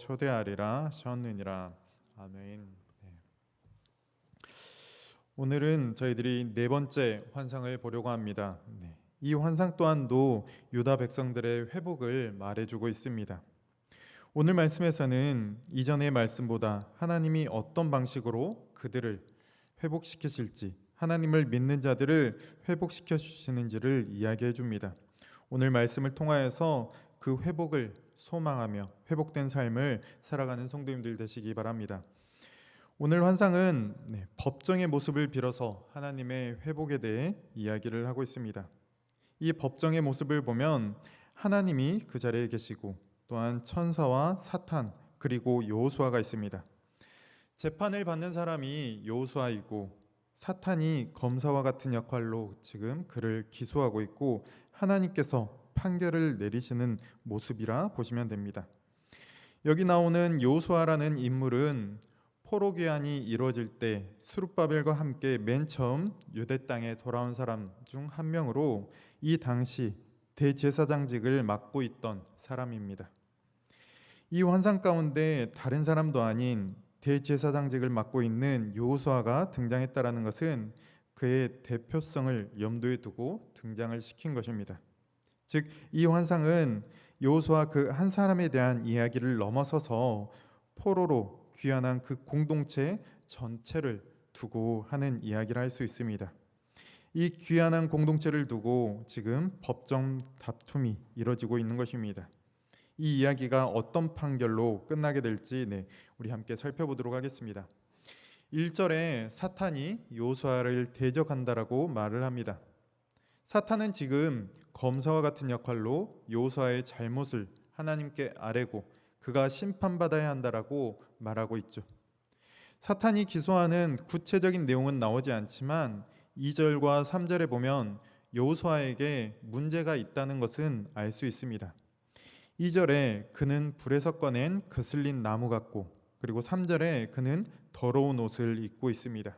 초대하리라 하셨느니라. 아멘. 네. 오늘은 저희들이 네 번째 환상을 보려고 합니다. 네. 이 환상 또한도 유다 백성들의 회복을 말해주고 있습니다. 오늘 말씀에서는 이전의 말씀보다 하나님이 어떤 방식으로 그들을 회복시키실지, 하나님을 믿는 자들을 회복시켜 주시는지를 이야기해 줍니다. 오늘 말씀을 통하여서 그 회복을 소망하며 회복된 삶을 살아가는 성도님들 되시기 바랍니다. 오늘 환상은 법정의 모습을 빌어서 하나님의 회복에 대해 이야기를 하고 있습니다. 이 법정의 모습을 보면 하나님이 그 자리에 계시고 또한 천사와 사탄 그리고 여호수아가 있습니다. 재판을 받는 사람이 여호수아이고 사탄이 검사와 같은 역할로 지금 그를 기소하고 있고 하나님께서 판결을 내리시는 모습이라 보시면 됩니다. 여기 나오는 여호수아라는 인물은 포로 귀환이 이루어질 때 스룹바벨과 함께 맨 처음 유대 땅에 돌아온 사람 중 한 명으로 이 당시 대제사장직을 맡고 있던 사람입니다. 이 환상 가운데 다른 사람도 아닌 대제사장직을 맡고 있는 여호수아가 등장했다라는 것은 그의 대표성을 염두에 두고 등장을 시킨 것입니다. 즉, 이 환상은 여호수아 그 한 사람에 대한 이야기를 넘어서서 포로로 귀환한 그 공동체 전체를 두고 하는 이야기를 할 수 있습니다. 이 귀환한 공동체를 두고 지금 법정 다툼이 이뤄지고 있는 것입니다. 이 이야기가 어떤 판결로 끝나게 될지 우리 함께 살펴보도록 하겠습니다. 1절에 사탄이 여호수아를 대적한다라고 말을 합니다. 사탄은 지금 검사와 같은 역할로 여호수아의 잘못을 하나님께 아뢰고 그가 심판받아야 한다라고 말하고 있죠. 사탄이 기소하는 구체적인 내용은 나오지 않지만 2절과 3절에 보면 여호수아에게 문제가 있다는 것은 알 수 있습니다. 2절에 그는 불에서 꺼낸 거슬린 나무 같고, 그리고 3절에 그는 더러운 옷을 입고 있습니다.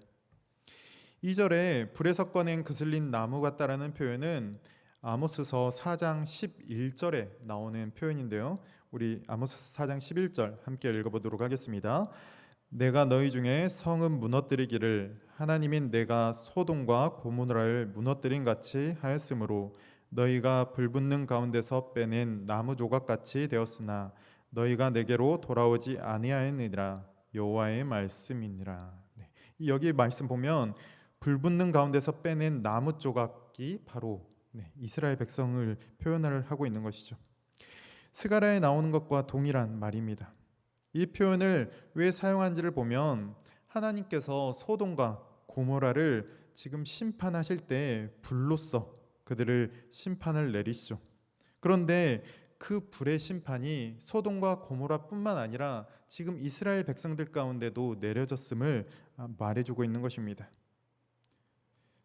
2절에 불에서 꺼낸 거슬린 나무 같다라는 표현은 아모스서 4장 11절에 나오는 표현인데요. 우리 아모스 4장 11절 함께 읽어보도록 하겠습니다. 내가 너희 중에 성읍 무너뜨리기를 하나님인 내가 소돔과 고모라를 무너뜨린 같이 하였으므로 너희가 불붙는 가운데서 빼낸 나무 조각같이 되었으나 너희가 내게로 돌아오지 아니하였느니라. 여호와의 말씀이니라. 여기 말씀 보면 불붙는 가운데서 빼낸 나무 조각이 바로 이스라엘 백성을 표현을 하고 있는 것이죠. 스가랴에 나오는 것과 동일한 말입니다. 이 표현을 왜 사용한지를 보면 하나님께서 소돔과 고모라를 지금 심판하실 때 불로써 그들을 심판을 내리시죠. 그런데 그 불의 심판이 소돔과 고모라뿐만 아니라 지금 이스라엘 백성들 가운데도 내려졌음을 말해주고 있는 것입니다.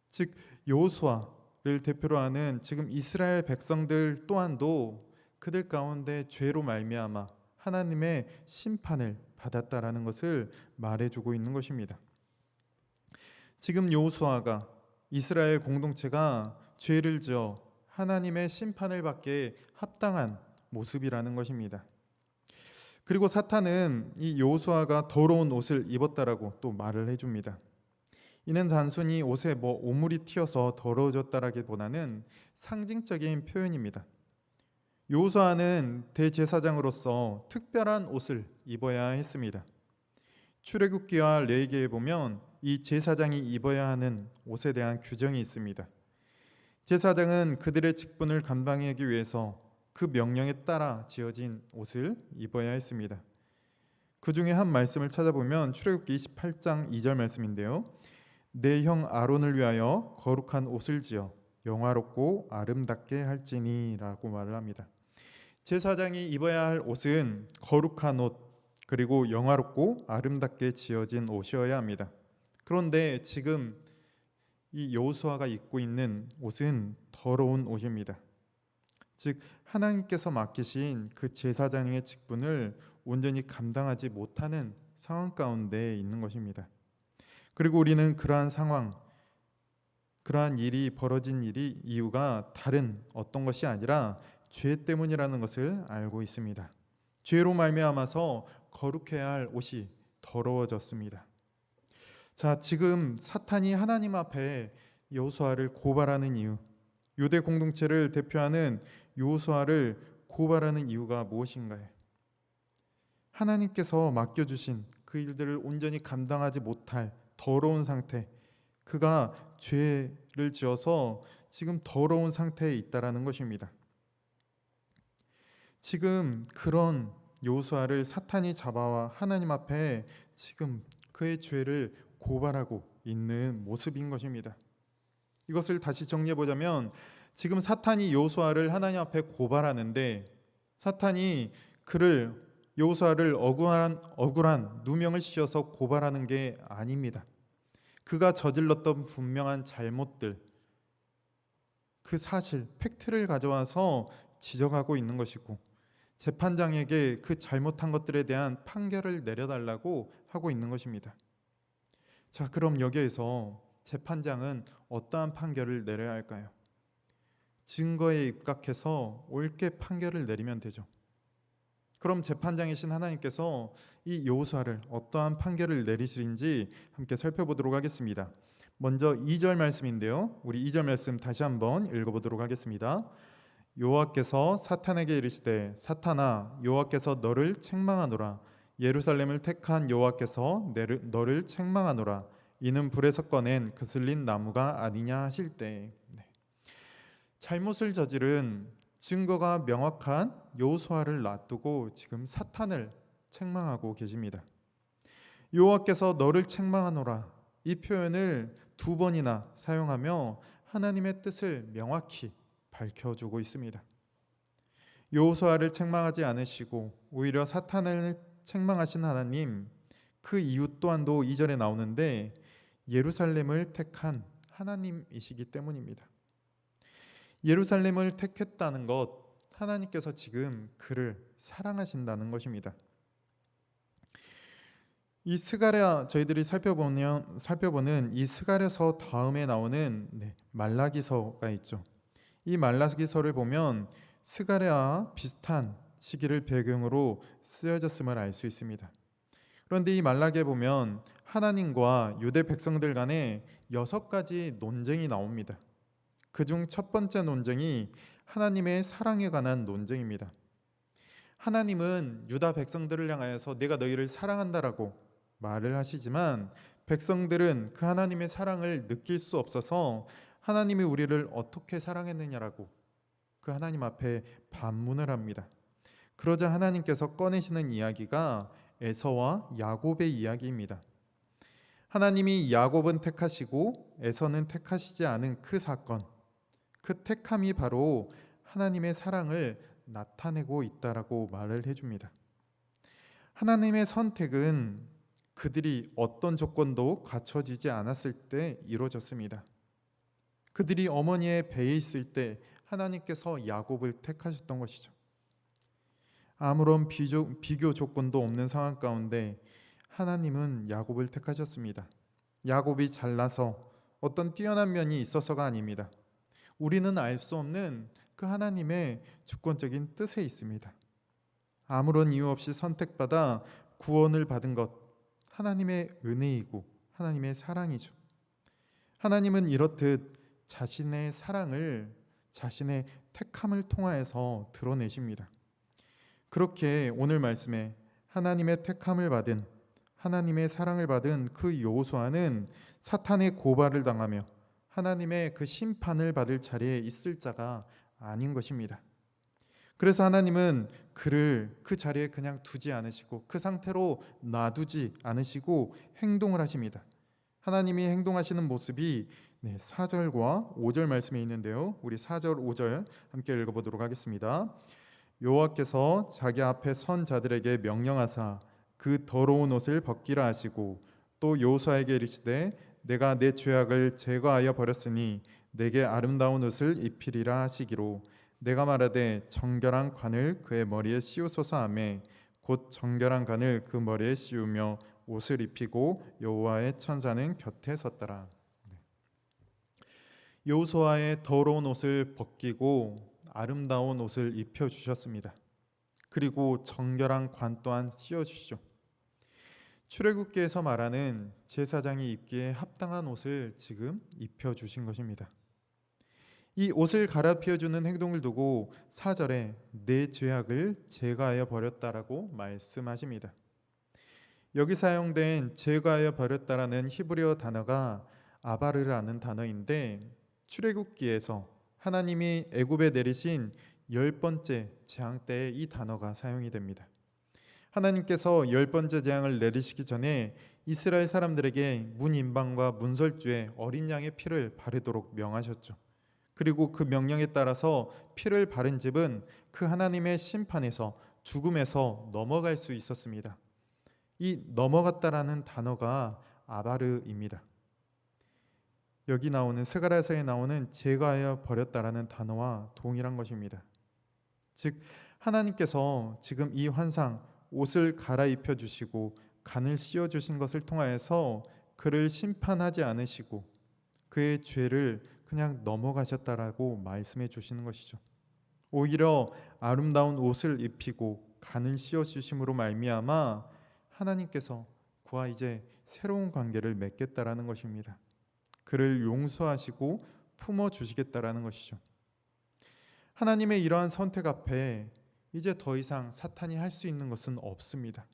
즉 여호수아를 대표로 하는 지금 이스라엘 백성들 또한도 그들 가운데 죄로 말미암아 하나님의 심판을 받았다라는 것을 말해주고 있는 것입니다. 지금 여호수아가 이스라엘 공동체가 죄를 지어 하나님의 심판을 받게 합당한 모습이라는 것입니다. 그리고 사탄은 이 여호수아가 더러운 옷을 입었다라고 또 말을 해줍니다. 이는 단순히 옷에 오물이 튀어서 더러워졌다라기보다는 상징적인 표현입니다. 여호수아는 대제사장으로서 특별한 옷을 입어야 했습니다. 출애굽기와 레위기에 보면 이 제사장이 입어야 하는 옷에 대한 규정이 있습니다. 제사장은 그들의 직분을 감당하기 위해서 그 명령에 따라 지어진 옷을 입어야 했습니다. 그 중에 한 말씀을 찾아보면 출애굽기 28장 2절 말씀인데요. 내 형 아론을 위하여 거룩한 옷을 지어 영화롭고 아름답게 할지니 라고 말을 합니다. 제사장이 입어야 할 옷은 거룩한 옷 그리고 영화롭고 아름답게 지어진 옷이어야 합니다. 그런데 지금 이 여호수아가 입고 있는 옷은 더러운 옷입니다. 즉 하나님께서 맡기신 그 제사장의 직분을 온전히 감당하지 못하는 상황 가운데 있는 것입니다. 그리고 우리는 그러한 상황, 그러한 일이 벌어진 이유가 다른 어떤 것이 아니라 죄 때문이라는 것을 알고 있습니다. 죄로 말미암아서 거룩해야 할 옷이 더러워졌습니다. 자, 지금 사탄이 하나님 앞에 여호수아를 고발하는 이유, 유대 공동체를 대표하는 여호수아를 고발하는 이유가 무엇인가요? 하나님께서 맡겨주신 그 일들을 온전히 감당하지 못할 더러운 상태, 그가 죄를 지어서 지금 더러운 상태에 있다라는 것입니다. 지금 그런 여호수아를 사탄이 잡아와 하나님 앞에 지금 그의 죄를 고발하고 있는 모습인 것입니다. 이것을 다시 정리해 보자면, 지금 사탄이 여호수아를 하나님 앞에 고발하는데, 사탄이 여호수아를 억울한 누명을 씌워서 고발하는 게 아닙니다. 그가 저질렀던 분명한 잘못들, 그 사실, 팩트를 가져와서 지적하고 있는 것이고, 재판장에게 그 잘못한 것들에 대한 판결을 내려달라고 하고 있는 것입니다. 자, 그럼 여기에서 재판장은 어떠한 판결을 내려야 할까요? 증거에 입각해서 옳게 판결을 내리면 되죠. 그럼 재판장이신 하나님께서 이 여호수아를 어떠한 판결을 내리시는지 함께 살펴보도록 하겠습니다. 먼저 2절 말씀인데요. 우리 2절 말씀 다시 한번 읽어보도록 하겠습니다. 여호와께서 사탄에게 이르시되 사탄아 여호와께서 너를 책망하노라. 예루살렘을 택한 여호와께서 너를 책망하노라. 이는 불에서 꺼낸 그슬린 나무가 아니냐 하실 때, 잘못을 저지른 증거가 명확한 여호수아를 놔두고 지금 사탄을 책망하고 계십니다. 여호와께서 너를 책망하노라, 이 표현을 2번이나 사용하며 하나님의 뜻을 명확히 밝혀주고 있습니다. 여호수아를 책망하지 않으시고 오히려 사탄을 책망하신 하나님, 그 이유 또한도 2절에 나오는데 예루살렘을 택한 하나님이시기 때문입니다. 예루살렘을 택했다는 것, 하나님께서 지금 그를 사랑하신다는 것입니다. 이 스가랴, 저희들이 살펴보는 이 스가랴서 다음에 나오는 말라기서가 있죠. 이 말라기서를 보면 스가랴와 비슷한 시기를 배경으로 쓰여졌음을 알 수 있습니다. 그런데 이 말라기에 보면 하나님과 유대 백성들 간에 6가지 논쟁이 나옵니다. 그중 첫 번째 논쟁이 하나님의 사랑에 관한 논쟁입니다. 하나님은 유다 백성들을 향하여서 내가 너희를 사랑한다라고 말을 하시지만, 백성들은 그 하나님의 사랑을 느낄 수 없어서 하나님이 우리를 어떻게 사랑했느냐라고 그 하나님 앞에 반문을 합니다. 그러자 하나님께서 꺼내시는 이야기가 에서와 야곱의 이야기입니다. 하나님이 야곱은 택하시고 에서는 택하시지 않은 그 사건, 그 택함이 바로 하나님의 사랑을 나타내고 있다라고 말을 해줍니다. 하나님의 선택은 그들이 어떤 조건도 갖춰지지 않았을 때 이루어졌습니다. 그들이 어머니의 배에 있을 때 하나님께서 야곱을 택하셨던 것이죠. 아무런 비교 조건도 없는 상황 가운데 하나님은 야곱을 택하셨습니다. 야곱이 잘나서 어떤 뛰어난 면이 있어서가 아닙니다. 우리는 알 수 없는 그 하나님의 주권적인 뜻에 있습니다. 아무런 이유 없이 선택받아 구원을 받은 것, 하나님의 은혜이고 하나님의 사랑이죠. 하나님은 이렇듯 자신의 사랑을 자신의 택함을 통하여서 드러내십니다. 그렇게 오늘 말씀에 하나님의 택함을 받은, 하나님의 사랑을 받은 그 여호수아는 사탄의 고발을 당하며 하나님의 그 심판을 받을 자리에 있을 자가 아닌 것입니다. 그래서 하나님은 그를 그 자리에 그냥 두지 않으시고 그 상태로 놔두지 않으시고 행동을 하십니다. 하나님이 행동하시는 모습이 4절과 5절 말씀에 있는데요. 우리 4절 5절 함께 읽어보도록 하겠습니다. 여호와께서 자기 앞에 선 자들에게 명령하사 그 더러운 옷을 벗기라 하시고 또 여호수아에게 이르시되 내가 내 죄악을 제거하여 버렸으니 내게 아름다운 옷을 입히리라 하시기로 내가 말하되 정결한 관을 그의 머리에 씌우소서 하매 곧 정결한 관을 그 머리에 씌우며 옷을 입히고 여호와의 천사는 곁에 섰더라. 여호수아의 더러운 옷을 벗기고 아름다운 옷을 입혀 주셨습니다. 그리고 정결한 관 또한 씌워주시죠. 출애굽기에서 말하는 제사장이 입기에 합당한 옷을 지금 입혀주신 것입니다. 이 옷을 갈아피워주는 행동을 두고 4절에 내 죄악을 제거하여 버렸다라고 말씀하십니다. 여기 사용된 제거하여 버렸다라는 히브리어 단어가 아바르라는 단어인데 출애굽기에서 하나님이 애굽에 내리신 10번째 재앙 때에 이 단어가 사용이 됩니다. 하나님께서 10번째 재앙을 내리시기 전에 이스라엘 사람들에게 문임방과 문설주에 어린 양의 피를 바르도록 명하셨죠. 그리고 그 명령에 따라서 피를 바른 집은 그 하나님의 심판에서 죽음에서 넘어갈 수 있었습니다. 이 넘어갔다라는 단어가 아바르입니다. 여기 나오는 스가랴서에 나오는 제거하여 버렸다라는 단어와 동일한 것입니다. 즉 하나님께서 지금 이 환상 옷을 갈아입혀 주시고 간을 씌워 주신 것을 통하여서 그를 심판하지 않으시고 그의 죄를 그냥 넘어가셨다라고 말씀해 주시는 것이죠. 오히려 아름다운 옷을 입히고 간을 씌워 주심으로 말미암아 하나님께서 그와 이제 새로운 관계를 맺겠다라는 것입니다. 그를 용서하시고 품어 주시겠다라는 것이죠. 하나님의 이러한 선택 앞에 이제 더 이상 사탄이 할 수 있는 것은 없습니다.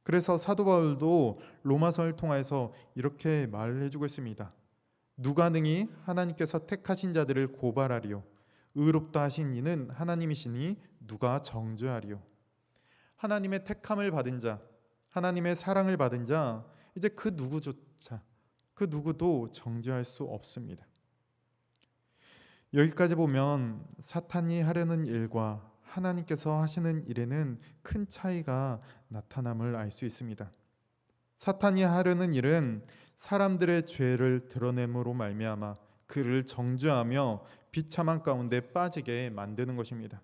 그래서 사도 바울도 로마서를 통해서 이렇게 말을 해주고 있습니다. 누가 능히 하나님께서 택하신 자들을 고발하리요 의롭다 하신 이는 하나님이시니 누가 정죄하리요. 하나님의 택함을 받은 자, 하나님의 사랑을 받은 자, 이제 그 누구조차 그 누구도 정죄할 수 없습니다. 여기까지 보면 사탄이 하려는 일과 하나님께서 하시는 일에는 큰 차이가 나타남을 알 수 있습니다. 사탄이 하려는 일은 사람들의 죄를 드러냄으로 말미암아 그를 정죄하며 비참한 가운데 빠지게 만드는 것입니다.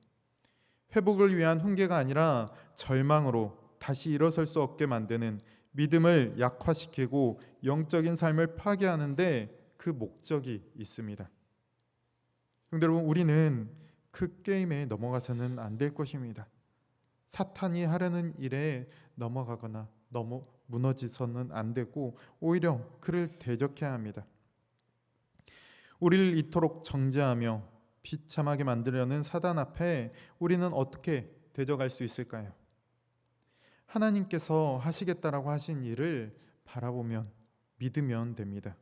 회복을 위한 훈계가 아니라 절망으로 다시 일어설 수 없게 만드는 믿음을 약화시키고 영적인 삶을 파괴하는데 그 목적이 있습니다. 그런데 여러분 우리는 그 게임에 넘어가서는 안 될 것입니다. 사탄이 하려는 일에 넘어가거나 무너지서는 안 되고 오히려 그를 대적해야 합니다. 우리를 이토록 정죄하며 비참하게 만들려는 사단 앞에 우리는 어떻게 대적할 수 있을까요? 하나님께서 하시겠다라고 하신 일을 바라보면 믿으면 됩니다.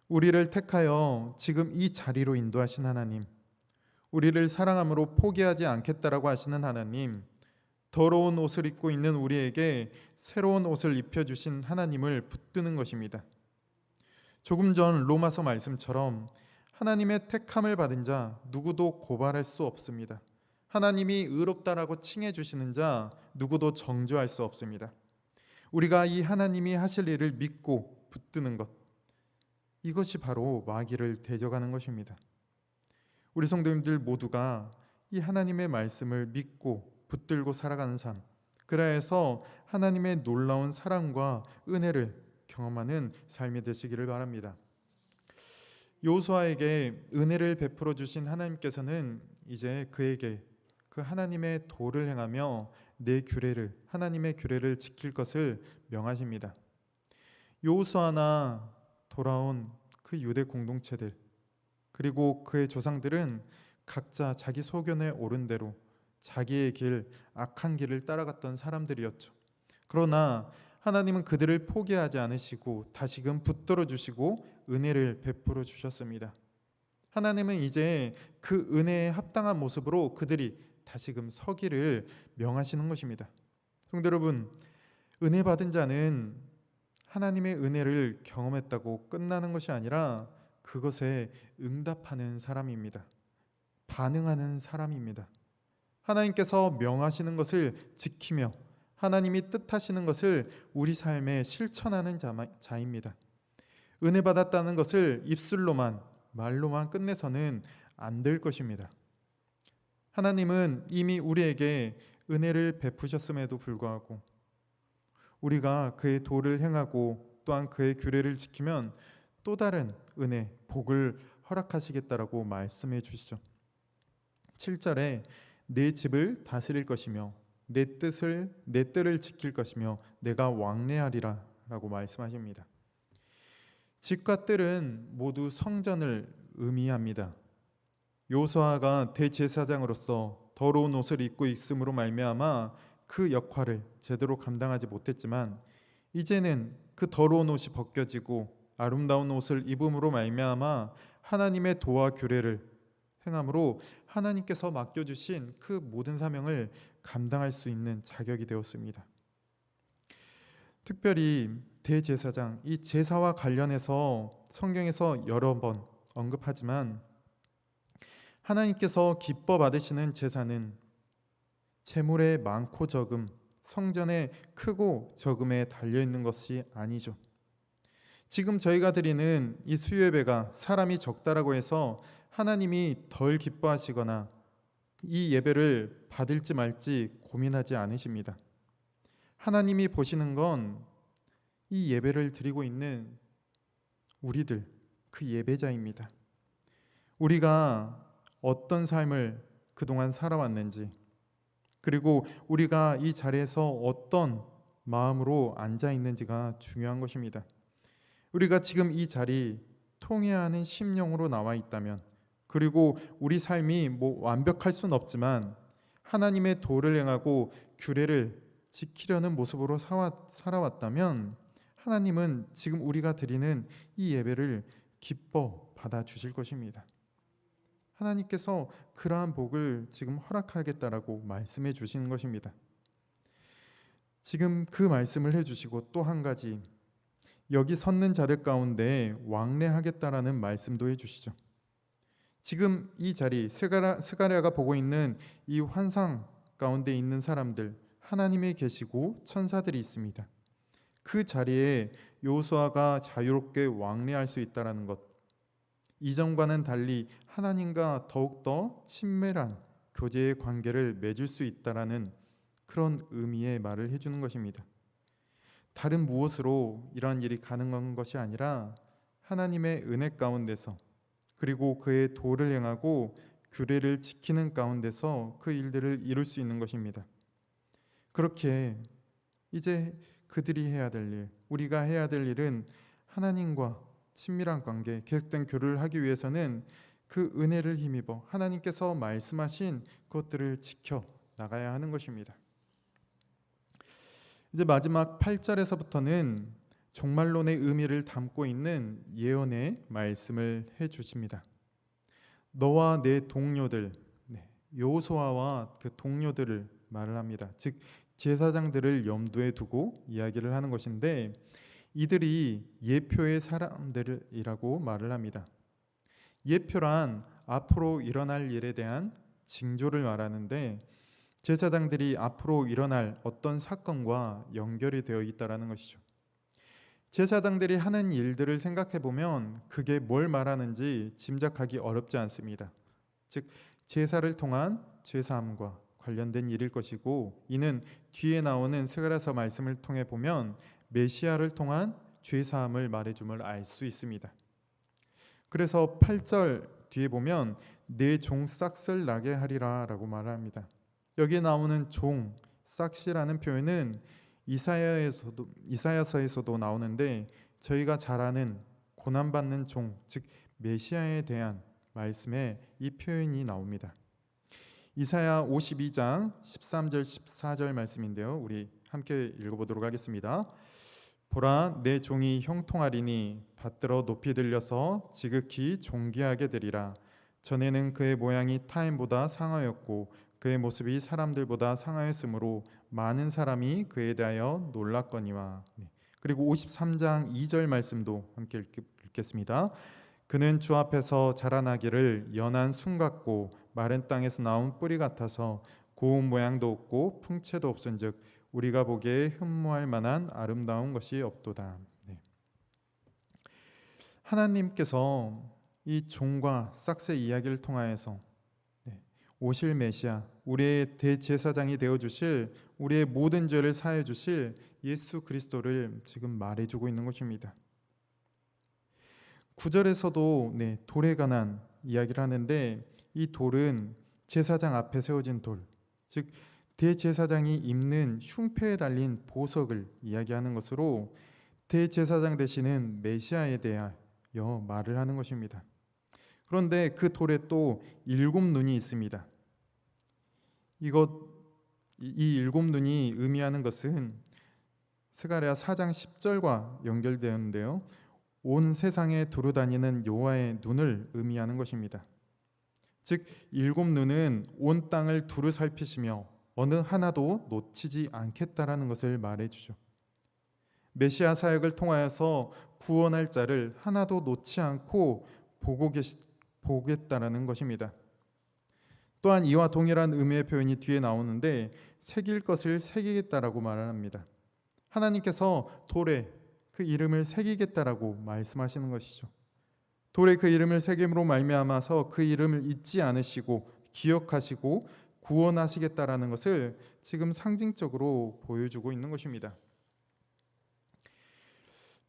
우리를 택하여 지금 이 자리로 인도하신 하나님, 우리를 사랑함으로 포기하지 않겠다라고 하시는 하나님, 더러운 옷을 입고 있는 우리에게 새로운 옷을 입혀주신 하나님을 붙드는 것입니다. 조금 전 로마서 말씀처럼 하나님의 택함을 받은 자 누구도 고발할 수 없습니다. 하나님이 의롭다라고 칭해 주시는 자 누구도 정죄할 수 없습니다. 우리가 이 하나님이 하실 일을 믿고 붙드는 것, 이것이 바로 마귀를 대적하는 것입니다. 우리 성도님들 모두가 이 하나님의 말씀을 믿고 붙들고 살아가는 삶, 그래서 하나님의 놀라운 사랑과 은혜를 경험하는 삶이 되시기를 바랍니다. 여호수아에게 은혜를 베풀어 주신 하나님께서는 이제 그에게 그 하나님의 도를 행하며 내 규례를, 하나님의 규례를 지킬 것을 명하십니다. 여호수아나 돌아온 그 유대 공동체들, 그리고 그의 조상들은 각자 자기 소견에 옳은 대로 자기의 길, 악한 길을 따라갔던 사람들이었죠. 그러나 하나님은 그들을 포기하지 않으시고 다시금 붙들어 주시고 은혜를 베풀어 주셨습니다. 하나님은 이제 그 은혜에 합당한 모습으로 그들이 다시금 서기를 명하시는 것입니다. 성도 여러분, 은혜 받은 자는 하나님의 은혜를 경험했다고 끝나는 것이 아니라 그것에 응답하는 사람입니다. 반응하는 사람입니다. 하나님께서 명하시는 것을 지키며 하나님이 뜻하시는 것을 우리 삶에 실천하는 자입니다. 은혜 받았다는 것을 입술로만, 말로만 끝내서는 안 될 것입니다. 하나님은 이미 우리에게 은혜를 베푸셨음에도 불구하고 우리가 그의 도를 행하고 또한 그의 규례를 지키면 또 다른 은혜, 복을 허락하시겠다라고 말씀해 주시죠. 7절에 내 집을 다스릴 것이며 내 뜰을 지킬 것이며 내가 왕래하리라 라고 말씀하십니다. 집과 뜰은 모두 성전을 의미합니다. 요수아가 대제사장으로서 더러운 옷을 입고 있음으로 말미암아 그 역할을 제대로 감당하지 못했지만 이제는 그 더러운 옷이 벗겨지고 아름다운 옷을 입음으로 말미암아 하나님의 도와 규례를 행함으로 하나님께서 맡겨주신 그 모든 사명을 감당할 수 있는 자격이 되었습니다. 특별히 대제사장, 이 제사와 관련해서 성경에서 여러 번 언급하지만 하나님께서 기뻐 받으시는 제사는 제물의 많고 적음, 성전의 크고 적음에 달려 있는 것이 아니죠. 지금 저희가 드리는 이 수요예배가 사람이 적다라고 해서 하나님이 덜 기뻐하시거나 이 예배를 받을지 말지 고민하지 않으십니다. 하나님이 보시는 건 이 예배를 드리고 있는 우리들, 그 예배자입니다. 우리가 어떤 삶을 그동안 살아왔는지, 그리고 우리가 이 자리에서 어떤 마음으로 앉아 있는지가 중요한 것입니다. 우리가 지금 이 자리 통회하는 심령으로 나와 있다면, 그리고 우리 삶이 완벽할 수는 없지만 하나님의 도를 행하고 규례를 지키려는 모습으로 살아왔다면 하나님은 지금 우리가 드리는 이 예배를 기뻐 받아주실 것입니다. 하나님께서 그러한 복을 지금 허락하겠다라고 말씀해 주시는 것입니다. 지금 그 말씀을 해주시고 또 한 가지, 여기 섰는 자들 가운데 왕래하겠다라는 말씀도 해주시죠. 지금 이 자리, 스가랴가 보고 있는 이 환상 가운데 있는 사람들, 하나님이 계시고 천사들이 있습니다. 그 자리에 요수아가 자유롭게 왕래할 수 있다라는 것, 이전과는 달리 하나님과 더욱더 친밀한 교제의 관계를 맺을 수 있다라는 그런 의미의 말을 해주는 것입니다. 다른 무엇으로 이러한 일이 가능한 것이 아니라 하나님의 은혜 가운데서, 그리고 그의 도를 행하고 규례를 지키는 가운데서 그 일들을 이룰 수 있는 것입니다. 그렇게 이제 그들이 해야 될 일, 우리가 해야 될 일은 하나님과 친밀한 관계, 계속된 교류를 하기 위해서는 그 은혜를 힘입어 하나님께서 말씀하신 것들을 지켜 나가야 하는 것입니다. 이제 마지막 8절에서부터는 종말론의 의미를 담고 있는 예언의 말씀을 해주십니다. 너와 내 동료들, 여호수아와 그 동료들을 말을 합니다. 즉 제사장들을 염두에 두고 이야기를 하는 것인데, 이들이 예표의 사람들이라고 말을 합니다. 예표란 앞으로 일어날 일에 대한 징조를 말하는데, 제사장들이 앞으로 일어날 어떤 사건과 연결이 되어 있다라는 것이죠. 제사장들이 하는 일들을 생각해 보면 그게 뭘 말하는지 짐작하기 어렵지 않습니다. 즉 제사를 통한 죄사함과 관련된 일일 것이고, 이는 뒤에 나오는 스가랴서 말씀을 통해 보면 메시아를 통한 죄사함을 말해줌을 알 수 있습니다. 그래서 8절 뒤에 보면 내 종 싹을 나게 하리라 라고 말합니다. 여기에 나오는 종, 싹이라는 표현은 이사야서에서도 나오는데, 저희가 잘 아는 고난받는 종, 즉 메시아에 대한 말씀에 이 표현이 나옵니다. 이사야 52장 13절 14절 말씀인데요, 우리 함께 읽어보도록 하겠습니다. 보라, 내 종이 형통하리니 받들어 높이 들려서 지극히 존귀하게 되리라. 전에는 그의 모양이 타인보다 상하였고 그의 모습이 사람들보다 상하였으므로 많은 사람이 그에 대하여 놀랐거니와. 그리고 53장 2절 말씀도 함께 읽겠습니다. 그는 주 앞에서 자라나기를 연한 순 같고 마른 땅에서 나온 뿌리 같아서 고운 모양도 없고 풍채도 없은즉 우리가 보기에 흠모할 만한 아름다운 것이 없도다. 하나님께서 이 종과 싹의 이야기를 통하여서 오실 메시아, 우리의 대제사장이 되어주실, 우리의 모든 죄를 사해 주실 예수 그리스도를 지금 말해주고 있는 것입니다. 9절에서도 돌에 관한 이야기를 하는데, 이 돌은 제사장 앞에 세워진 돌, 즉 대제사장이 입는 흉패에 달린 보석을 이야기하는 것으로 대제사장 되시는 메시아에 대하여 말을 하는 것입니다. 그런데 그 돌에 또 7눈이 있습니다. 이 7눈이 의미하는 것은 스가랴 4장 10절과 연결되었는데요. 온 세상에 두루 다니는 여호와의 눈을 의미하는 것입니다. 즉 7눈은 온 땅을 두루 살피시며 어느 하나도 놓치지 않겠다라는 것을 말해주죠. 메시아 사역을 통하여서 구원할 자를 하나도 놓지 않고 보겠다라는 것입니다. 또한 이와 동일한 의미의 표현이 뒤에 나오는데 새길 것을 새기겠다라고 말합니다. 하나님께서 돌에 그 이름을 새기겠다라고 말씀하시는 것이죠. 돌에 그 이름을 새김으로 말미암아서 그 이름을 잊지 않으시고 기억하시고 구원하시겠다라는 것을 지금 상징적으로 보여주고 있는 것입니다.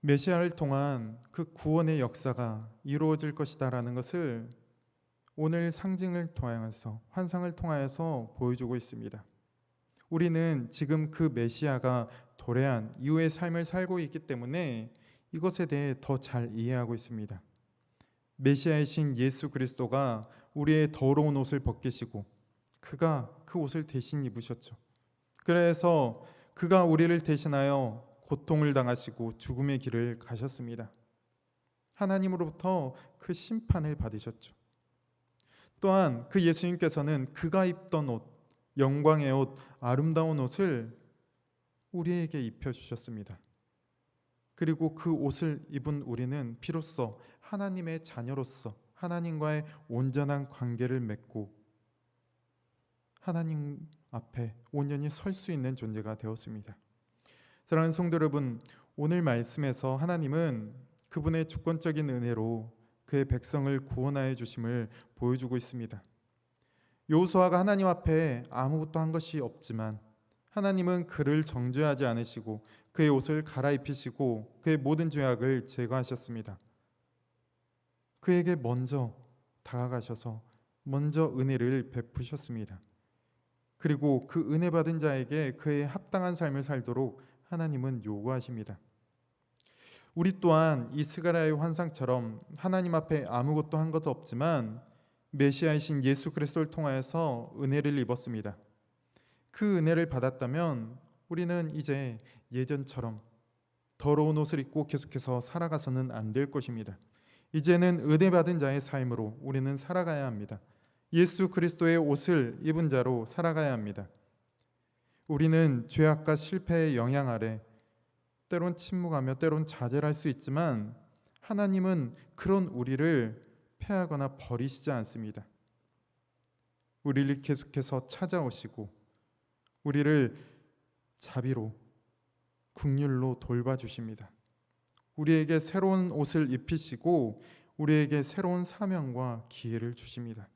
메시아를 통한 그 구원의 역사가 이루어질 것이다라는 것을 오늘 상징을 통하여서 환상을 통하여서 보여주고 있습니다. 우리는 지금 그 메시아가 도래한 이후의 삶을 살고 있기 때문에 이것에 대해 더 잘 이해하고 있습니다. 메시아이신 예수 그리스도가 우리의 더러운 옷을 벗기시고 그가 그 옷을 대신 입으셨죠. 그래서 그가 우리를 대신하여 고통을 당하시고 죽음의 길을 가셨습니다. 하나님으로부터 그 심판을 받으셨죠. 또한 그 예수님께서는 그가 입던 옷, 영광의 옷, 아름다운 옷을 우리에게 입혀주셨습니다. 그리고 그 옷을 입은 우리는 비로소 하나님의 자녀로서 하나님과의 온전한 관계를 맺고 하나님 앞에 온전히 설 수 있는 존재가 되었습니다. 사랑하는 성도 여러분, 오늘 말씀에서 하나님은 그분의 주권적인 은혜로 그의 백성을 구원하여 주심을 보여주고 있습니다. 여호수아가 하나님 앞에 아무것도 한 것이 없지만 하나님은 그를 정죄하지 않으시고 그의 옷을 갈아입히시고 그의 모든 죄악을 제거하셨습니다. 그에게 먼저 다가가셔서 먼저 은혜를 베푸셨습니다. 그리고 그 은혜 받은 자에게 그의 합당한 삶을 살도록 하나님은 요구하십니다. 우리 또한 이 스가랴의 환상처럼 하나님 앞에 아무것도 한 것도 없지만 메시아이신 예수 그리스도를 통하여서 은혜를 입었습니다. 그 은혜를 받았다면 우리는 이제 예전처럼 더러운 옷을 입고 계속해서 살아가서는 안 될 것입니다. 이제는 은혜 받은 자의 삶으로 우리는 살아가야 합니다. 예수 그리스도의 옷을 입은 자로 살아가야 합니다. 우리는 죄악과 실패의 영향 아래 때론 침묵하며 때론 자제할 수 있지만 하나님은 그런 우리를 패하거나 버리시지 않습니다. 우리를 계속해서 찾아오시고 우리를 자비로 긍휼로 돌봐주십니다. 우리에게 새로운 옷을 입히시고 우리에게 새로운 사명과 기회를 주십니다.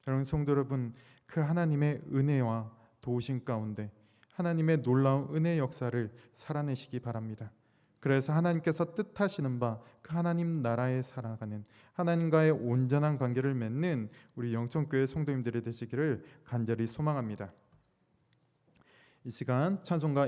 여러분 성도 여러분, 그 하나님의 은혜와 도우심 가운데 하나님의 놀라운 은혜 역사를 살아내시기 바랍니다. 그래서 하나님께서 뜻하시는 바 그 하나님 나라에 살아가는 하나님과의 온전한 관계를 맺는 우리 영천교회 성도님들이 되시기를 간절히 소망합니다. 이 시간 찬송가